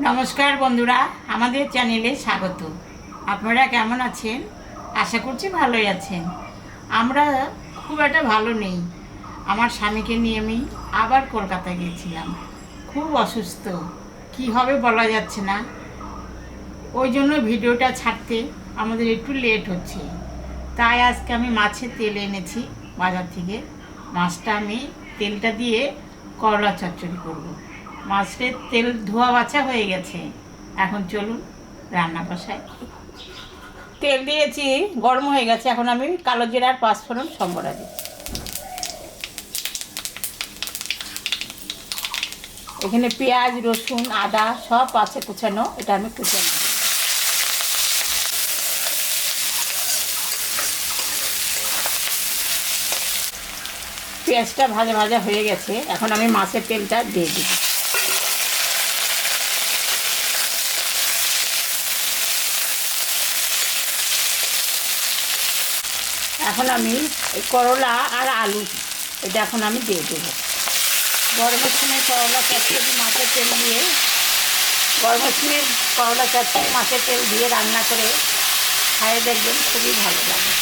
নমস্কার বন্ধুরা, আমাদের চ্যানেলে স্বাগত। আপনারা কেমন আছেন? আশা করছি ভালোই আছেন। আমরা খুব একটা ভালো নেই। আমার স্বামীকে নিয়ে আমি আবার কলকাতা গিয়েছিলাম। খুব অসুস্থ, কি হবে বলা যাচ্ছে না। ওই জন্য ভিডিওটা ছাড়তে আমাদের একটু লেট হচ্ছে। তাই আজকে আমি মাছের তেল এনেছি বাজার থেকে। মাছটা আমি তেলটা দিয়ে করলা চচ্চড়ি করব। মাছের তেল ধোয়া বাছা হয়ে গেছে, এখন চলুন রান্না বসাই। তেল দিয়েছি, গরম হয়ে গেছে। এখন আমি কালো জিরা আর পাঁচফোড়ন সম্বরা দিচ্ছি। এখানে পেঁয়াজ, রসুন, আদা সব আছে কুচানো, এটা আমি কুচে নেব। পেঁয়াজটা ভাজা ভাজা হয়ে গেছে, এখন আমি মাছের তেলটা দিয়ে দিব। এখন আমি এই করলা আর আলু এটা এখন আমি দিয়ে দেবো। গরমের সময় করলা চচ্চড়ি মাছের তেল দিয়ে, গরমের সময় করলা চচ্চড়ি মাছের তেল দিয়ে রান্না করে খাইয়ে দেখবেন, খুবই ভালো লাগে।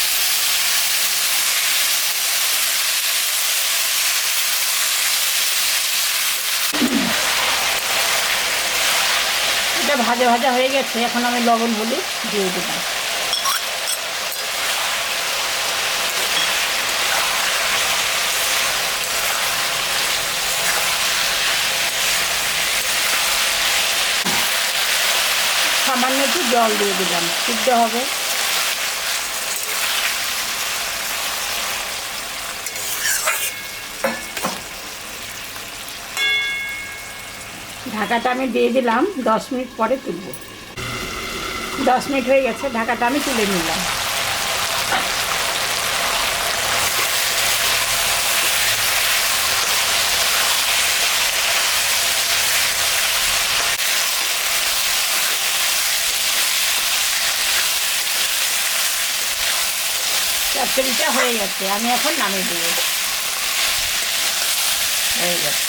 এটা ভাজা ভাজা হয়ে গেছে, এখন আমি লবণ হলুদ দিয়ে দিলাম। সামান্য একটু জল দিয়ে দিলাম, সিদ্ধ হবে। ঢাকাটা আমি দিয়ে দিলাম, 10 মিনিট পরে তুলব। 10 মিনিট হয়ে গেছে, ঢাকাটা আমি তুলে নিলাম। চচ্চড়িটা হয়ে গেছে, আমি এখন নামিয়ে দেব। হয়ে গেছে।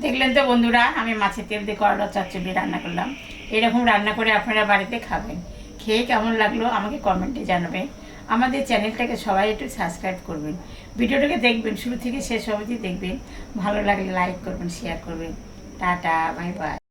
দেখলেন তো বন্ধুরা, আমি মাছের তেল দিয়ে করলা চচ্চড়ি রান্না করলাম। এরকম রান্না করে আপনারা বাড়িতে খাবেন। খেয়ে কেমন লাগলো আমাকে কমেন্টে জানাবেন। আমাদের চ্যানেলটাকে সবাই একটু সাবস্ক্রাইব করবেন। ভিডিওটাকে দেখবেন, শুরু থেকে শেষ অবধি দেখবেন। ভালো লাগলে লাইক করবেন, শেয়ার করবেন। Tata, bye bye.